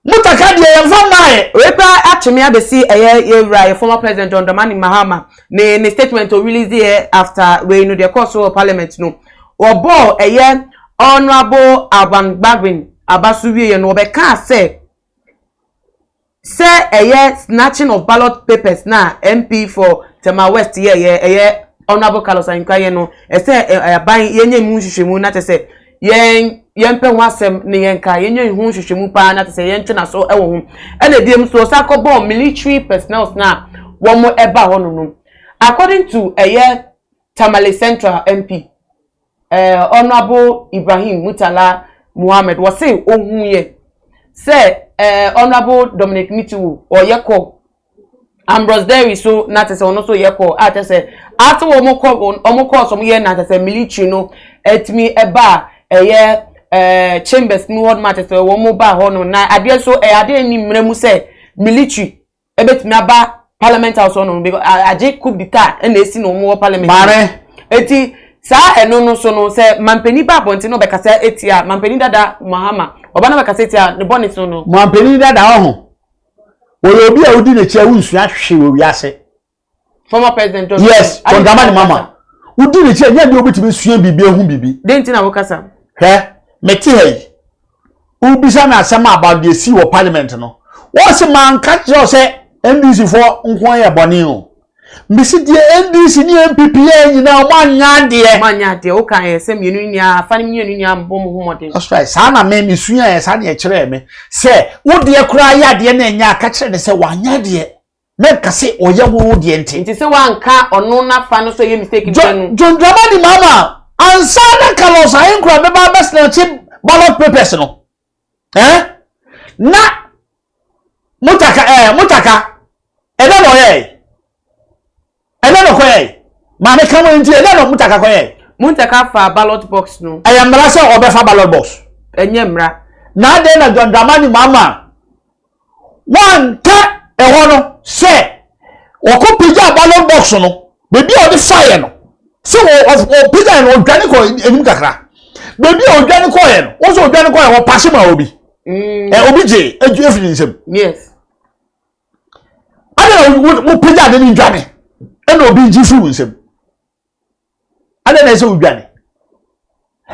mutaka de yan fa mai we pa atweme abesi ye former president John Dramani Mahama ne statement to release there after we know the course of parliament no obo honorable Aban Bagbin abasuwie ye no be kan say snatching of ballot papers na MP for Tema West ye honorable Carlos Ankaye no Aban yenye mu hwehwemu na tese yen pe wasem ne yenka yenye hu hwehwemu pa na tese yen twena so ewo hu ena biem so sakobon military personnel na wo mo eba ho no according to Tamale Central MP honorable Ibrahim Mutala Muhammad was say ohun ye say honorable Dominic Mitu or yeko Ambrose Derry so na tese ono so yeko atese after omoko so ye na tese military no etimi eba chambers ni ward matter so wo mo ba ho no na ade so ade ni mremu say military ebetimi aba parliament house no because aje coup d'etat na esi no mo parliament mare eti sa eno no so no say mampeni ba bonti no be kasa etia mampeni dada Mahama oba na be kasa etia ne boni so no mampeni dada ho wo obi a odi na chia wunsua hwe wo wiase former president John yes John Dramani Mahama odi na chia nya de obetimi sua bibi ehu bibi denti na wo kasa he meti hey ubisa na asema about the see wo parliament no wo se man catch you say NDC for nkwan ye boni o mbisi die NDC ni MPP nyina manya de o kan ye se mienu ni afa ni mienu ni ambom homode that's right sa na me misua ye sa na kire me se wo de kura ya de na nya aka kire ne se wanya de me kase oye wo de nti se wanka ono na fa no so ye mistake John Dramani Mahama ansa na Carlos Ayenkura be ba snatch ballot papers no na mutaka eda no ye eda no koye ma me kan won nti eda no mutaka koye mutaka fa ballot box no ayamra se obefa ballot box enye mra na de na John Dramani Mahama one ta eho no se okopija ballot box no bebi o de fire no se o pija no dwane ko enim kakra bebi o dwane ko ye no wo so dwane ko ye wo passe ma obi obi je eju efiri nsem yes ada wo pija de ni dwane ena obi ji fu nsem ada na se o dwane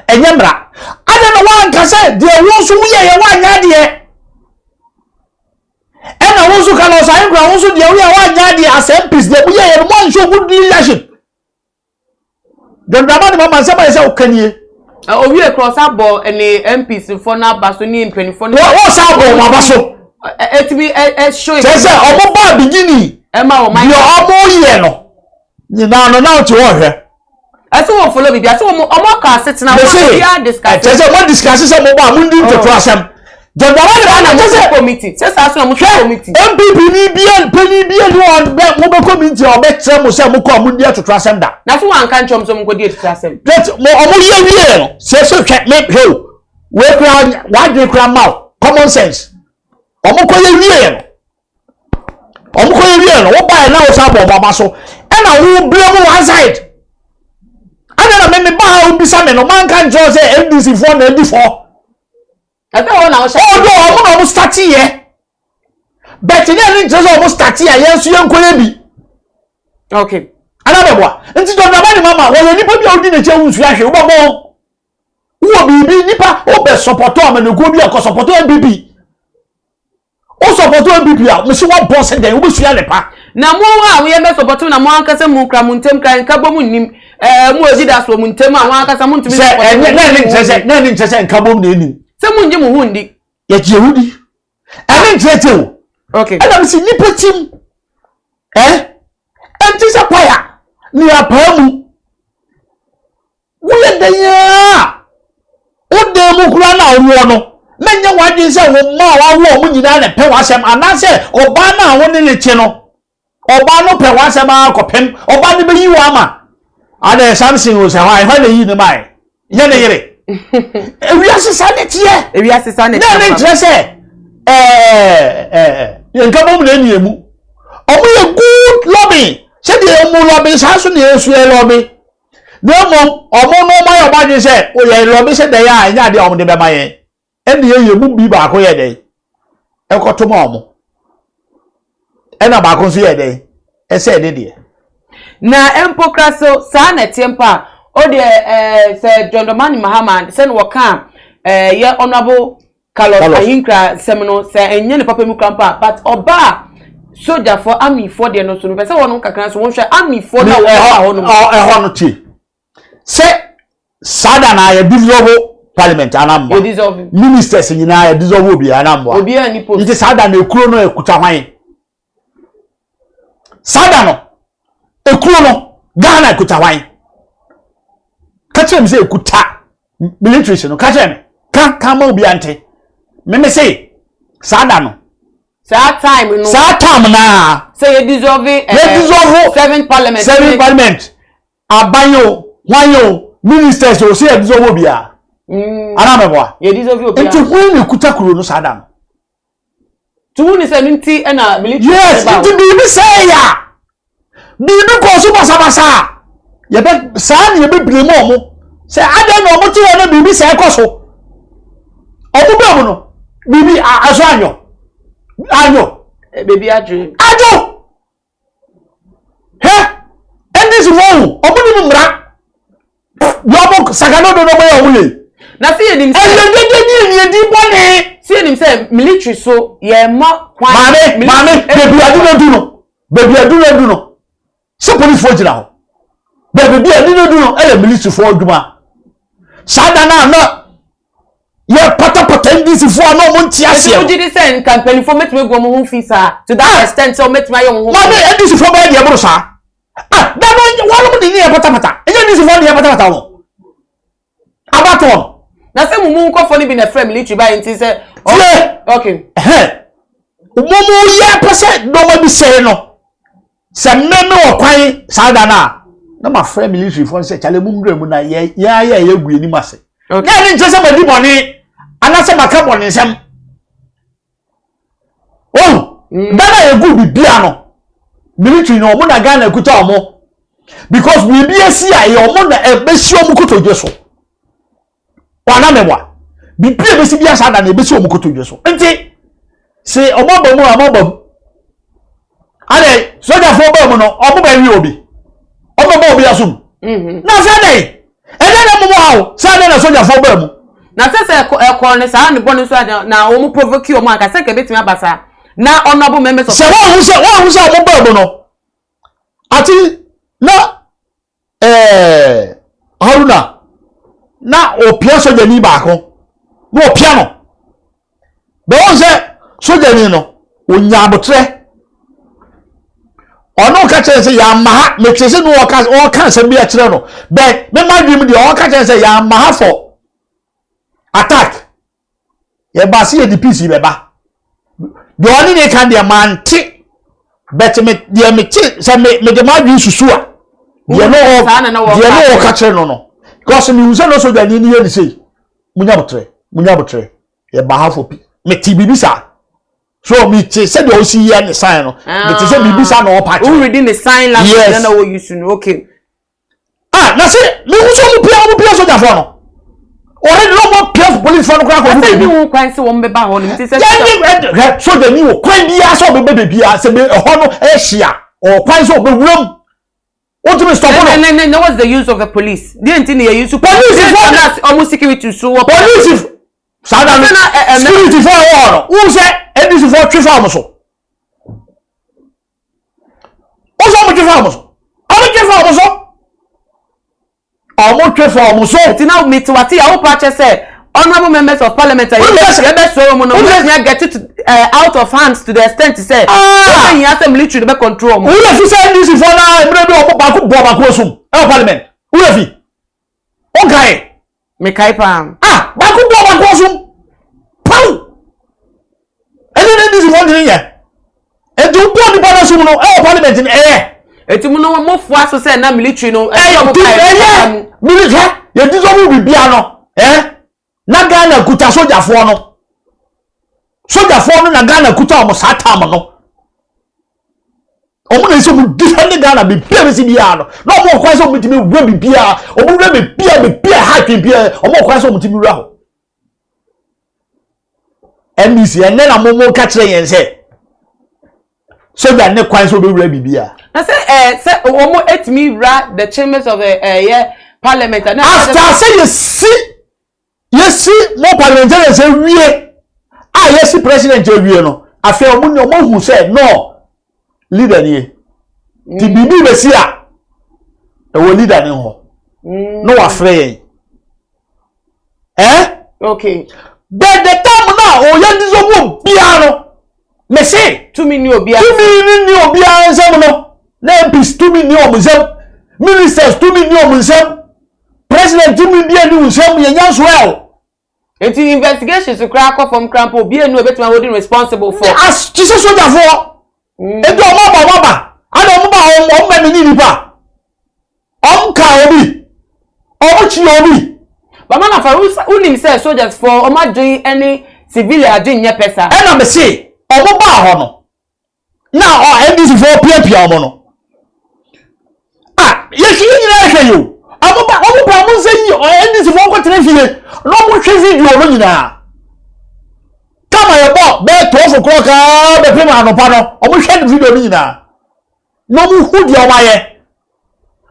enye mra ada na wan kase de wo so wo ye wanya de ena wo so Carlos Ayenkura wo so de wo ye wanya de asempis de wo ye mo nso good leadership John Dramani Mahama se ba se o kanie Obi across abo any MPs for na baso ni mpanifo no. What abo ma baso? Etimi show. Say omo ba beginning. E ma o man. Yo omo ye no. Nyina no na to wo hwe. Ase wo follow bibia so omo ka sit na wo bia discuss. Say what discuss say mo ba mo ndi to asem. The one committee. Say sa so mo committee. MPP ni bia pani bia ni on be mo be committee o be tre mo say mo ko mo ndi to asem da. Na so wan kan chom so mo ko di to asem. That mo omo ye wie no. Say so hwe me he. We kra wa de kra mouth. Common sense. Omo ko ye wie no. Omo ko ye wie no. Wo ba na wo sa bo mama so. E na wo blame one side. Ana na me ba o bisa me no man kan jo say NDC for na ND4. I thought one was oh, start here. But you didn't just almost start here. Yes, you ain't be. Okay. Another one. And to the mama, when you put your dinner, you flash your bubble. Who will be nipa? Oh, best support him and you go be a support MPP. Oh, support MPP. Monsieur, what boss and then we see a leper. Now, more we have support na more kasa munkra muntem kan kabo munim mu ejida so muntem awon kasa muntim say na interest en kabo mu ni. Se munje mu hundi ya jehudi ene ntrete okay ana msi nipotim enti se kwaya ni apamu wo danya o de mu kura na wo no menye wadin se wo ma wa wo mu nyina na pe wasem anase oba na wo ne che no oba no pe wasem akopem oba ne be yi wa ma ana something wo se hwa na yi ne mai ye ne yire Ewiase sanity e. Ewiase sanity. Na interest yenka bom na niemu. Omo ye good lobby. Se de mu lobby sa so na yesu e lobby. Na mo omo no ma yo baje se o ye lobby se de ya nya de omo de be ma ye. E de ye mu bi ba ko ye de. E ko to mo omo. E na ba ko so ye de. E se de de. Na empokraso sa na tempa o de say John Domani Mahama say no kan ye honorable Carlos Ahinkra semino say enye ne papa mu krampa but oba soldier for army for de no so no say wonu kakran so won hwe army for na wo ho no ti say sada na ye dissolve parliament anambo ministers nyina ye dissolve obi anambo obi ani post nti sada na ekuro no ekuta hwan sada no ekuro no Ghana ekuta hwan Kachem say ekuta military no kachem ka ma obi ante me say sada no sa time na say dissolve 7 parliament Aban wanyo ministers o say dissolve obi a ana meboa ye dissolve obi a nti hu ne kuta kuro no sada no tu ni say nti na military yes nti bi say ya bi ko so basa ye be sa ne be blame omo se ade no mo ti wo no bibi se ekoso omo be omo no bibi aso anyo baby ajo he endis wo omo ni mra yo mo sakano do no mo yo wule na se yenim se ni di bone se yenim se military so ye ma kwan mame baby adu no se police for jira ho baby adu no e military for aduma sada na ye pata ndisi for no mo ntia se o jidi sen campaign for metwe go mo hu fisa to that extent so metwe ayo hu mame ndisi for ba dia bro sa da no wala mo ni ye pata enye ndisi for dia pata wo abaton na se mumu nko for ni bi na frame military ba nti se okay mumu ye pese do ma bi se no se meme okwan sada na ma frame military for say chale mumdre mu na ye gu ni mase na ni nche se ma di boni ana se maka boni nsem dana ye gu bibia no military no mo na Ghana kuta omo because we bi esi aye omo na ebesi omo kotoje so wana mebwa bibia besi bia sada na ebesi omo kotoje so nti se omo bamu ale soja fo bamu no omo ba wi obi omo ba obi asum na sada na mo hawo sada na soja fo bamu na se ekọ ne sa ne bonu so na omo provoke omo aka se ke betimi abasa na honorable members of se wo hu se omo bamu no ati na Haruna na opia soja ni baako na opia no be won se soja ni no onya abotre ono ka kire se ya maha me kire se no o ka se bi a kire no be me ma dwem de o ka kire se ya maha for attack ye ba se the peace be ba de oni ne kan de mante bet me de me ti se me de ma dwem susu a de no o ka kire no because me use no soja ni ye ni sei munya botre ye ba ha for me ti bibisa so me ti say the osi here ni sign no me ti say bibisa no patch who reading the sign language yes. Then what you should know okay na say me who so mu pia soja for no already no more pia police for no kra ko me who kwan say wo me ba ho no me ti say soja ni wo kwan bia so be bia say me ho no e hia o kwan so be wuram what do we stop no no what's the use of the police didn't you use police for almost security so police sada security for war who say this for three farms so oso mo three farms so now me to what I hope say honorable members of parliament get it out of hands to the extent to say you have some military to control who if you say this for now baku sum parliament who if you okay me kai pam baku sum pow and this is one thing here and do the parliament sum no parliament in etimu no mo fu aso say na military no military ye dizo mu bibia no na Ghana kuta sojafo no na Ghana kuta omo satam no omo na so mu defend Ghana bibia be si bia no na omo kwa so mutimi wura bibia omo wura bibia ha bibia omo kwa so mutimi wura ho MBC enne na momo ka kire yen se soja ne kwan so be wura bibia na say omo etimi wura the chambers of the parliament and after say you see more parliamentarians say wie yes president wie no afi omo hu say no leader ni ti bibi be si a e wo leader ni ho no wa free okay but the time now o ya dizo mo bia no me say 2 million obia nsem no na MPs 2 million nsem ministers 2 million nsem president 2 million nsem ye nya so well it investigations to crack off from cramp obi enu ebetima holding responsible for as Jesus soldier for edo omo ba o me ni nipa ka obi o chi obi but man of unim say soldiers for o ma join any civilian adwin nye pesa e na me say omo ba ho no na this for pia omo no yes you nyina hwe yo omo ba mo say yi this for ko trefie no mo hwe video no nyina kama ye bo be 12 o'clock be pema anopa no omo hwe video no nyina no mo hu di omo ye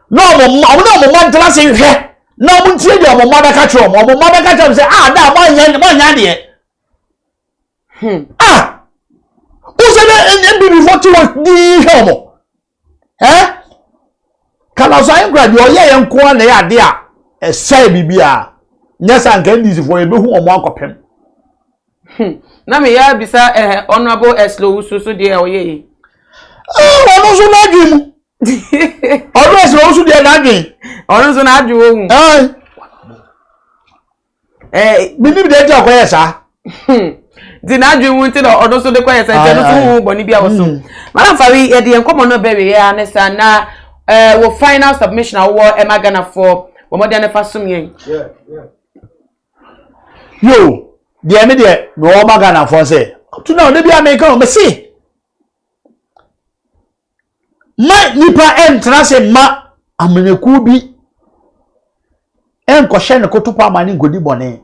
no mo mantala se hwe no mo ntie di omo ma be ka kire omo ma be ka kire say da mo nya de who said NBB 41 di homo kala so ayin grad yo ye nko na ya de a sai bibia nyasa nka ndisi for ebehu omo akopem na me ya bisa honorable Eslo so de oye ono so na dwum ono Eslo so de na dwum ono so na dwum bibi de je akoye sa di na dwum nti na ono so de koye sa nti no so boni bia wo so mana fawi e de enkomo no bewe ya ne sa na wo final submission awo emagana for wo mo de na fa sum yen yo de me de no magana for say to now de bia me kan me see ma nipa entra se ma ameneku bi enko hye ne kotopa mani ngodi bone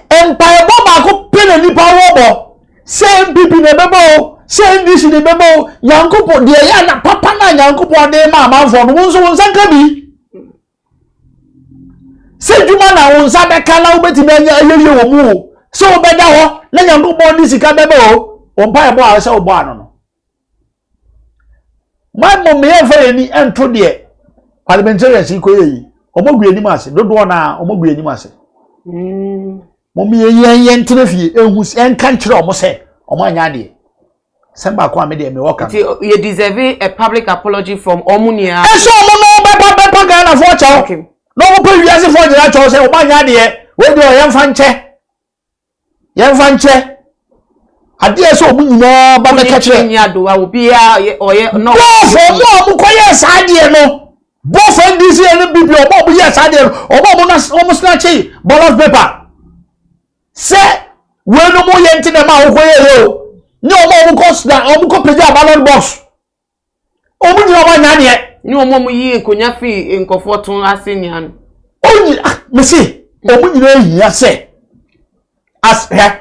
empire bomba ko pele nipa wobo se MPP ne bebo se NDC ne bebo yankopo de ya na papa na yankopo de ma manfo no wonso wonsanka bi se djuma na wonsa be kala obeti be nya ayeye wo mu se obeda ho na yankopo di sika bebo empire bo a se obo ano no my mom me ever ni ento de parliamentarians ko yi Omogu enim ase. Dodo na omogu enim ase. Momi yen tenefie ehus en kan kire omo se omo anya de. Semba kwa me de me work am. You deserve a public apology from Omunia. So omo no ba Ghana for chawo. No mo pe wiase for jira chawo se omo anya de. We de yemfa nche. Yemfa nche. Ade so omo nyina ba me ka kire. Nya do wa obi a oye no. Bo mo koye sa de no. Bo for this and bibi omo yes ade omo snatch ballot paper. Say we no mo yenti na ma okoye yo. Ni omo ko peja ballot box. Omo ni omo nya de. Ni omo yi nkonya fi nkofo tun ase ni an. Onyi me see omo ni na yi say as he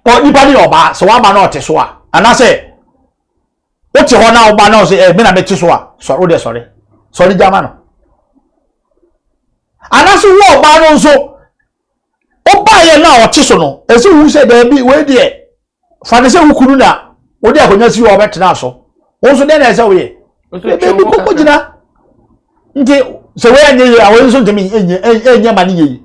o ni ba ni oba so wa ba na ote so a ana say o ti ho na oba na o say me na me ti so a sorry de sorry jama no ana so wo oba no so oba ye na o ti so no e se wu say da bi we de fa de se wu kunu na wo de akonya si wo betena so wo so de na se wo ye e bi ko jina nti se we anye ye awon so ntemi enye ma ni ye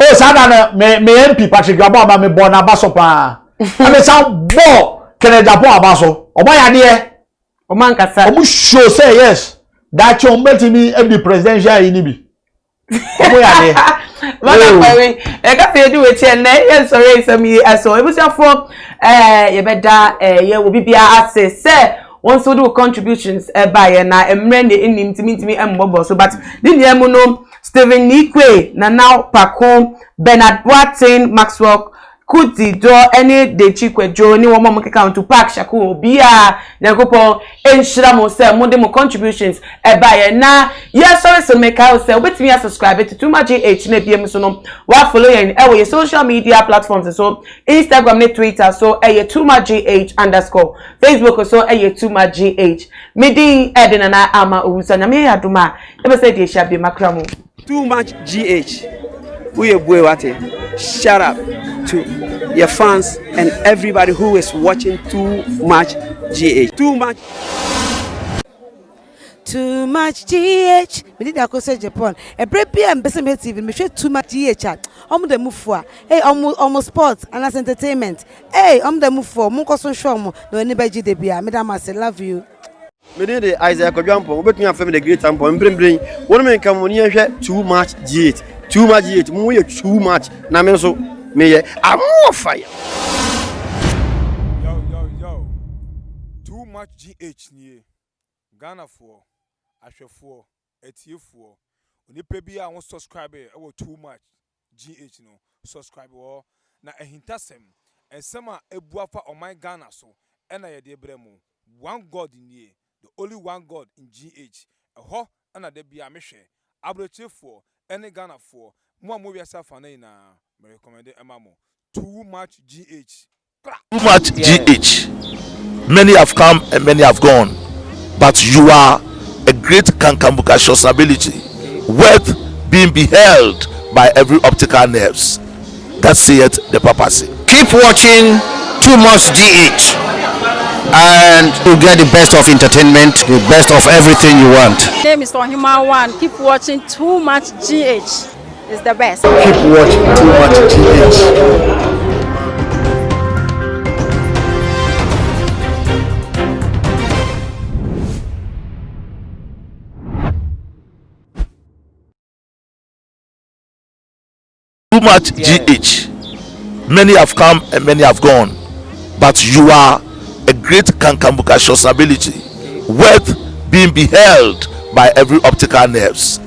o sada na me MP Patrick Abo ma me bo na baso pa ame sa bo kene Japan abaso omo ya de o man kasa omo show say yes that you mbeti mi every presidential ini bi omo ya de mana kwawe e ka fe di we tie na ye sorry some so e busia for ye beda ye wo bibia ase say won so do contributions by na emre ne enim timi embobo so but di ne mu no Stephen Nikwe, Nanao Pako, Bernard Boateng, Maxwell Kuti, Do, any de Chikwe Joe, ni woman account to Park Shaku, Bia, Nagopo, and Shiramo, Monday contributions, buyer. Na, yes, sorry, so make out say, with me a subscribe to Too Much GH, Nebia Musono, while following your social media platforms, so Instagram, Twitter, so Too Much GH _ Facebook, so Too Much GH. Midi, Eden, and I am a Usana, me Aduma, ever said ye shall be Macramo. Too Much GH. We are Buewate. Shout out to your fans and everybody who is watching Too Much GH. Too Much. Too Much GH. We did that say Japan. A brave PM Besame TV. Me share Too Much GH. The move for. Hey, almost sports and as entertainment. Hey, the move for. Munko so show mo. No anybody de bia. Madam I say love you. Me dey the Isaac Odwampo. We betumi afem the great tampo. Mbrenbren. Wonu me nka mo ni hwe Too Much GH. Too Much GH. Mo ye too much. Na me so me ye am fire. Yo. Too Much GH ni Ghana for ahwefo etiefo. Onipa bi a won subscribe e wo Too Much GH no. Subscribe wo na ehintasem. Ensem a ebuafa oman Ghana so. E na ye de bremu. One God in ye. The only one God in GH. Ho ana de bia mehwe. Abrochefo ene Ghana for. Mo amowi asafa na ina. Me recommend emamo. Too Much GH. Too Much GH. Many have come and many have gone, but you are a great kankambukacious ability, worth being beheld by every optical nerves. That saith the papacy. Keep watching Too Much GH, and you get the best of entertainment, the best of everything you want. My name is Mahama One. Keep watching Too Much GH. It's the best. Keep watching Too Much GH. Too Much GH. Many have come and many have gone, but you are a great kankambukacious ability, worth being beheld by every optical nerves.